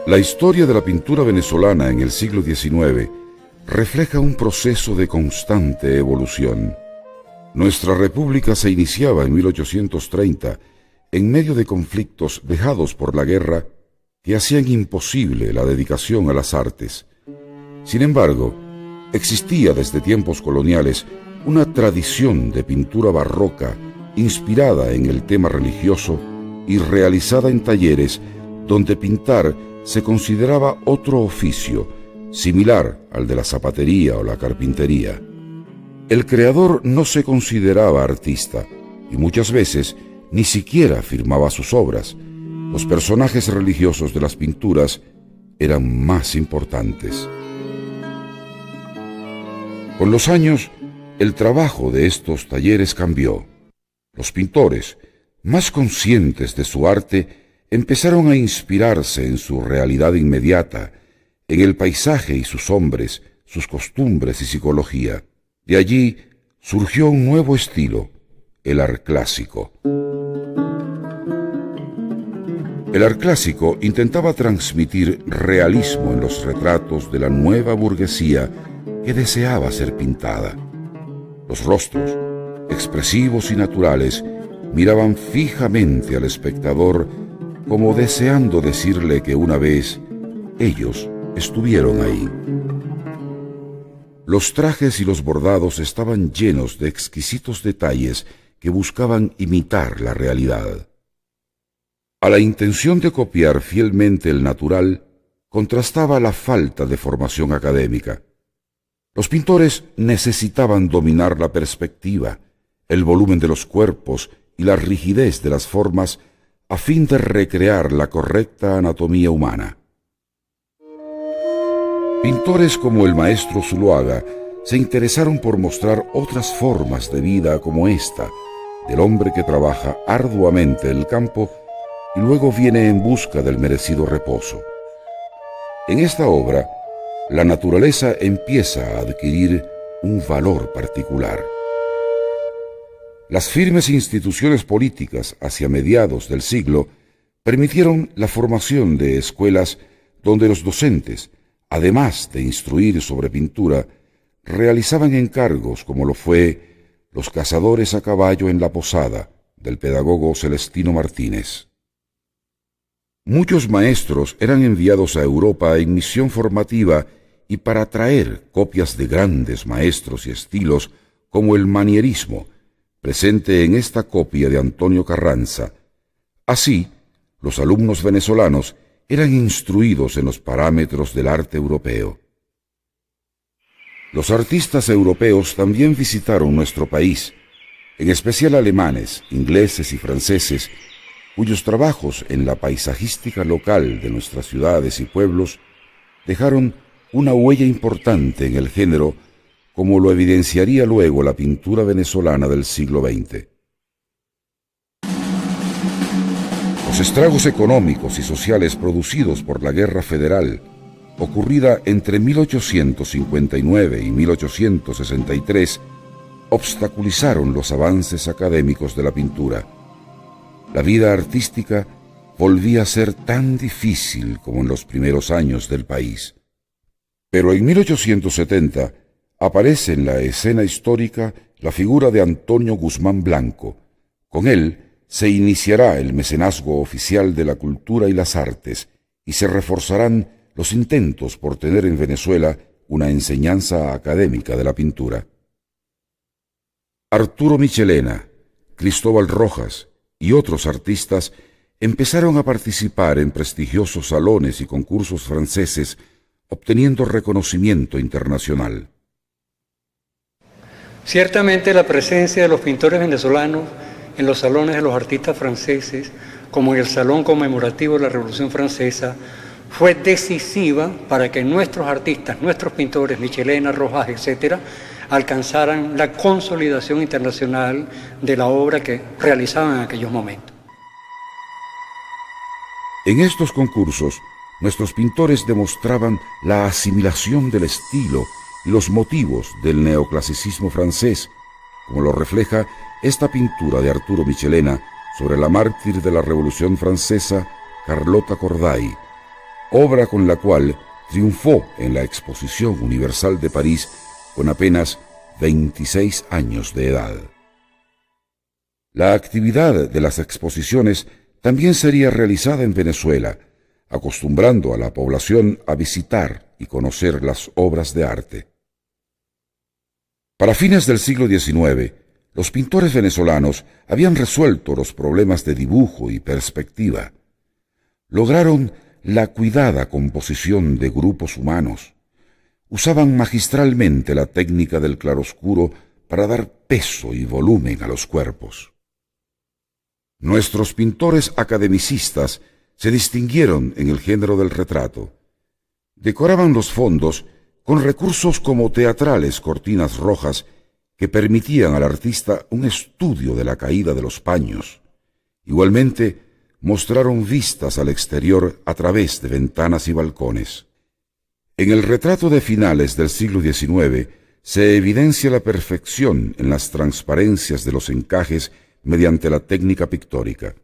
La historia de la pintura venezolana en el siglo XIX refleja un proceso de constante evolución. Nuestra república se iniciaba en 1830 en medio de conflictos dejados por la guerra que hacían imposible la dedicación a las artes. Sin embargo, existía desde tiempos coloniales una tradición de pintura barroca inspirada en el tema religioso y realizada en talleres donde pintar se consideraba otro oficio, similar al de la zapatería o la carpintería. El creador no se consideraba artista y muchas veces ni siquiera firmaba sus obras. Los personajes religiosos de las pinturas eran más importantes. Con los años, el trabajo de estos talleres cambió. Los pintores, más conscientes de su arte, empezaron a inspirarse en su realidad inmediata, en el paisaje y sus hombres, sus costumbres y psicología. De allí surgió un nuevo estilo, el art clásico. El art clásico intentaba transmitir realismo en los retratos de la nueva burguesía que deseaba ser pintada. Los rostros, expresivos y naturales, miraban fijamente al espectador como deseando decirle que una vez ellos estuvieron ahí. Los trajes y los bordados estaban llenos de exquisitos detalles que buscaban imitar la realidad. A la intención de copiar fielmente el natural, contrastaba la falta de formación académica. Los pintores necesitaban dominar la perspectiva, el volumen de los cuerpos y la rigidez de las formas a fin de recrear la correcta anatomía humana. Pintores como el maestro Zuloaga se interesaron por mostrar otras formas de vida como esta, del hombre que trabaja arduamente el campo y luego viene en busca del merecido reposo. En esta obra, la naturaleza empieza a adquirir un valor particular. Las firmes instituciones políticas hacia mediados del siglo permitieron la formación de escuelas donde los docentes, además de instruir sobre pintura, realizaban encargos como lo fue Los cazadores a caballo en la posada, del pedagogo Celestino Martínez. Muchos maestros eran enviados a Europa en misión formativa y para traer copias de grandes maestros y estilos como el manierismo, presente en esta copia de Antonio Carranza. Así, los alumnos venezolanos eran instruidos en los parámetros del arte europeo. Los artistas europeos también visitaron nuestro país, en especial alemanes, ingleses y franceses, cuyos trabajos en la paisajística local de nuestras ciudades y pueblos dejaron una huella importante en el género, como lo evidenciaría luego la pintura venezolana del siglo XX. Los estragos económicos y sociales producidos por la Guerra Federal, ocurrida entre 1859 y 1863, obstaculizaron los avances académicos de la pintura. La vida artística volvía a ser tan difícil como en los primeros años del país. Pero en 1870 aparece en la escena histórica la figura de Antonio Guzmán Blanco. Con él se iniciará el mecenazgo oficial de la cultura y las artes y se reforzarán los intentos por tener en Venezuela una enseñanza académica de la pintura. Arturo Michelena, Cristóbal Rojas y otros artistas empezaron a participar en prestigiosos salones y concursos franceses, obteniendo reconocimiento internacional. Ciertamente la presencia de los pintores venezolanos en los salones de los artistas franceses, como en el Salón Conmemorativo de la Revolución Francesa, fue decisiva para que nuestros artistas, nuestros pintores, Michelena, Rojas, etc., alcanzaran la consolidación internacional de la obra que realizaban en aquellos momentos. En estos concursos nuestros pintores demostraban la asimilación del estilo y los motivos del neoclasicismo francés, como lo refleja esta pintura de Arturo Michelena sobre la mártir de la Revolución Francesa, Carlota Corday, obra con la cual triunfó en la Exposición Universal de París con apenas 26 años de edad. La actividad de las exposiciones también sería realizada en Venezuela, acostumbrando a la población a visitar y conocer las obras de arte. Para fines del siglo XIX, los pintores venezolanos habían resuelto los problemas de dibujo y perspectiva. Lograron la cuidada composición de grupos humanos. Usaban magistralmente la técnica del claroscuro para dar peso y volumen a los cuerpos. Nuestros pintores academicistas se distinguieron en el género del retrato. Decoraban los fondos con recursos como teatrales cortinas rojas que permitían al artista un estudio de la caída de los paños. Igualmente, mostraron vistas al exterior a través de ventanas y balcones. En el retrato de finales del siglo XIX se evidencia la perfección en las transparencias de los encajes mediante la técnica pictórica.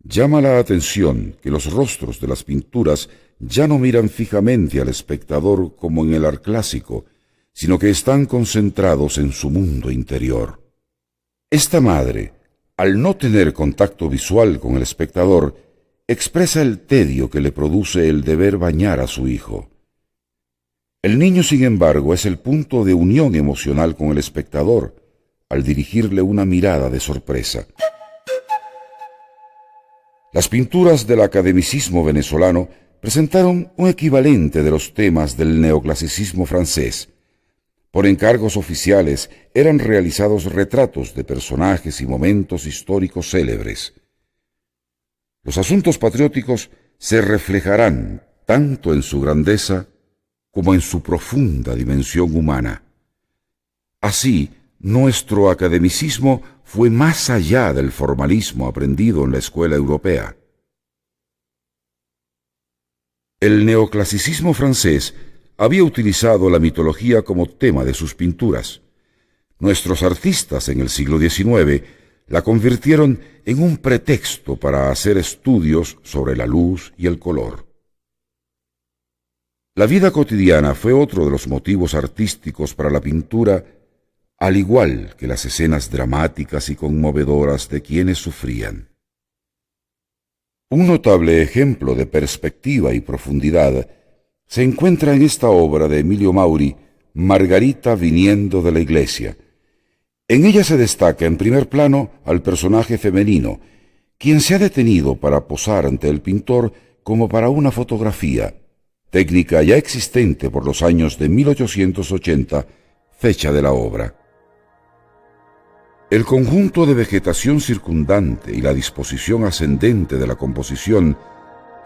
Llama la atención que los rostros de las pinturas ya no miran fijamente al espectador como en el arte clásico, sino que están concentrados en su mundo interior. Esta madre, al no tener contacto visual con el espectador, expresa el tedio que le produce el deber bañar a su hijo. El niño, sin embargo, es el punto de unión emocional con el espectador, al dirigirle una mirada de sorpresa. Las pinturas del academicismo venezolano presentaron un equivalente de los temas del neoclasicismo francés. Por encargos oficiales eran realizados retratos de personajes y momentos históricos célebres. Los asuntos patrióticos se reflejarán tanto en su grandeza como en su profunda dimensión humana. Así, nuestro academicismo fue más allá del formalismo aprendido en la escuela europea. El neoclasicismo francés había utilizado la mitología como tema de sus pinturas. Nuestros artistas en el siglo XIX la convirtieron en un pretexto para hacer estudios sobre la luz y el color. La vida cotidiana fue otro de los motivos artísticos para la pintura, al igual que las escenas dramáticas y conmovedoras de quienes sufrían. Un notable ejemplo de perspectiva y profundidad se encuentra en esta obra de Emilio Mauri, Margarita viniendo de la iglesia. En ella se destaca en primer plano al personaje femenino, quien se ha detenido para posar ante el pintor como para una fotografía, técnica ya existente por los años de 1880, fecha de la obra. El conjunto de vegetación circundante y la disposición ascendente de la composición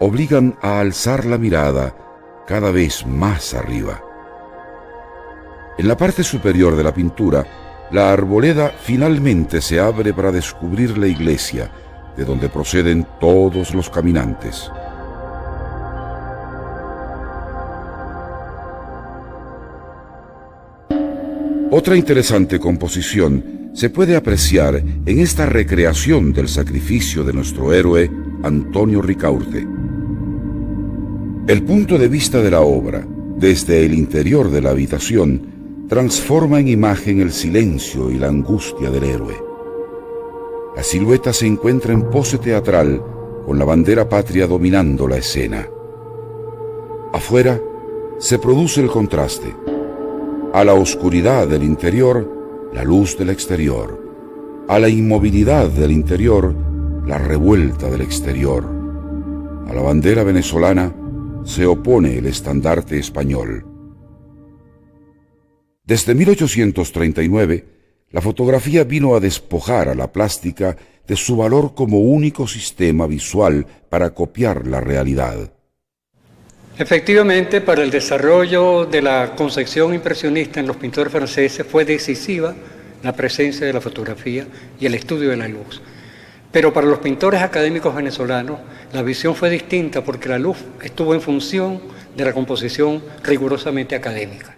obligan a alzar la mirada cada vez más arriba. En la parte superior de la pintura, la arboleda finalmente se abre para descubrir la iglesia, de donde proceden todos los caminantes. Otra interesante composición se puede apreciar en esta recreación del sacrificio de nuestro héroe Antonio Ricaurte. El punto de vista de la obra, desde el interior de la habitación, transforma en imagen el silencio y la angustia del héroe. La silueta se encuentra en pose teatral, con la bandera patria dominando la escena. Afuera se produce el contraste. A la oscuridad del interior, la luz del exterior. A la inmovilidad del interior, la revuelta del exterior. A la bandera venezolana se opone el estandarte español. Desde 1839, la fotografía vino a despojar a la plástica de su valor como único sistema visual para copiar la realidad. Efectivamente, para el desarrollo de la concepción impresionista en los pintores franceses fue decisiva la presencia de la fotografía y el estudio de la luz. Pero para los pintores académicos venezolanos, la visión fue distinta porque la luz estuvo en función de la composición rigurosamente académica.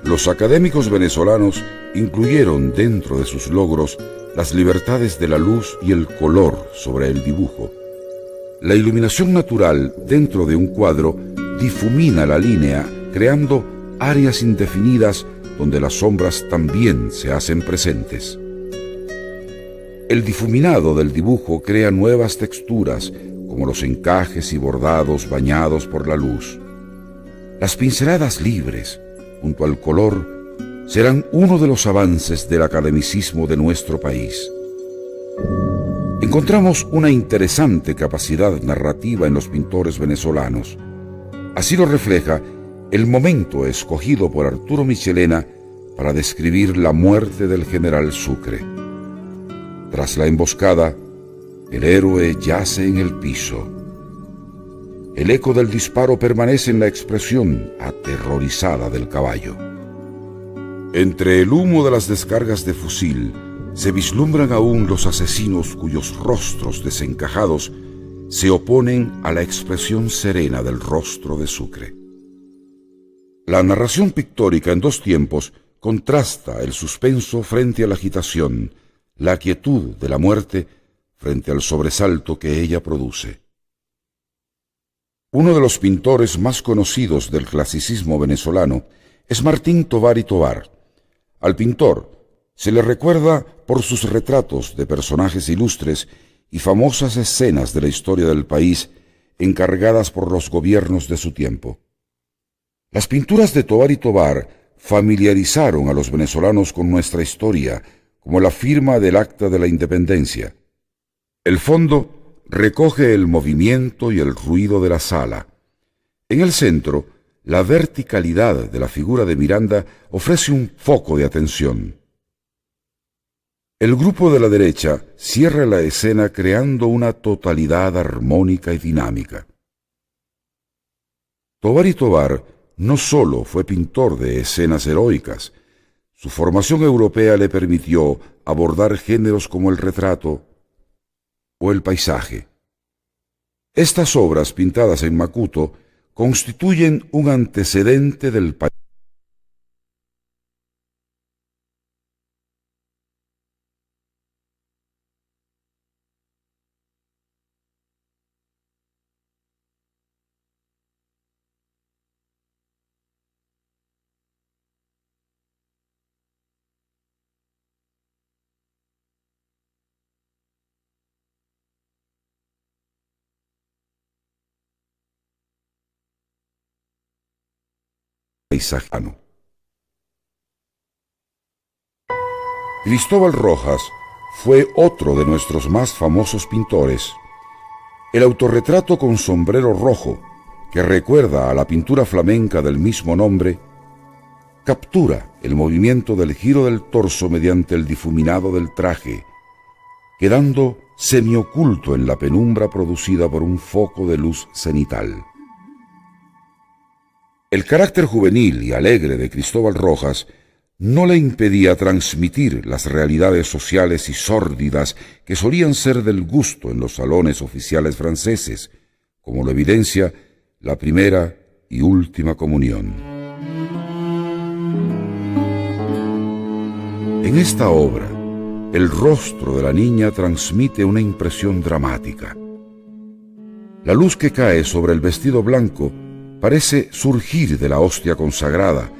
Los académicos venezolanos incluyeron dentro de sus logros las libertades de la luz y el color sobre el dibujo. La iluminación natural dentro de un cuadro difumina la línea, creando áreas indefinidas donde las sombras también se hacen presentes. El difuminado del dibujo crea nuevas texturas, como los encajes y bordados bañados por la luz. Las pinceladas libres, junto al color, serán uno de los avances del academicismo de nuestro país. Encontramos una interesante capacidad narrativa en los pintores venezolanos. Así lo refleja el momento escogido por Arturo Michelena para describir la muerte del general Sucre. Tras la emboscada, el héroe yace en el piso. El eco del disparo permanece en la expresión aterrorizada del caballo. Entre el humo de las descargas de fusil se vislumbran aún los asesinos cuyos rostros desencajados se oponen a la expresión serena del rostro de Sucre. La narración pictórica en dos tiempos contrasta el suspenso frente a la agitación, la quietud de la muerte frente al sobresalto que ella produce. Uno de los pintores más conocidos del clasicismo venezolano es Martín Tovar y Tovar. Al pintor se le recuerda por sus retratos de personajes ilustres y famosas escenas de la historia del país encargadas por los gobiernos de su tiempo. Las pinturas de Tovar y Tovar familiarizaron a los venezolanos con nuestra historia, como la firma del Acta de la Independencia. El fondo recoge el movimiento y el ruido de la sala. En el centro, la verticalidad de la figura de Miranda ofrece un foco de atención. El grupo de la derecha cierra la escena creando una totalidad armónica y dinámica. Tovar y Tovar no solo fue pintor de escenas heroicas, su formación europea le permitió abordar géneros como el retrato o el paisaje. Estas obras pintadas en Macuto constituyen un antecedente del paisajano. Cristóbal Rojas fue otro de nuestros más famosos pintores. El autorretrato con sombrero rojo, que recuerda a la pintura flamenca del mismo nombre, captura el movimiento del giro del torso mediante el difuminado del traje, quedando semioculto en la penumbra producida por un foco de luz cenital. El carácter juvenil y alegre de Cristóbal Rojas no le impedía transmitir las realidades sociales y sórdidas que solían ser del gusto en los salones oficiales franceses, como lo evidencia la primera y última comunión. En esta obra, el rostro de la niña transmite una impresión dramática. La luz que cae sobre el vestido blanco parece surgir de la hostia consagrada,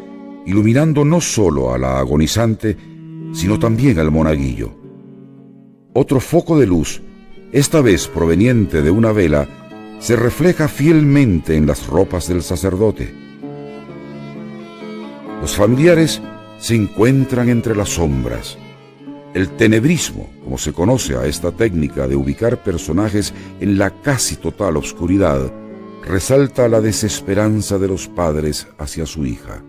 iluminando no solo a la agonizante, sino también al monaguillo. Otro foco de luz, esta vez proveniente de una vela, se refleja fielmente en las ropas del sacerdote. Los familiares se encuentran entre las sombras. El tenebrismo, como se conoce a esta técnica de ubicar personajes en la casi total oscuridad, resalta la desesperanza de los padres hacia su hija.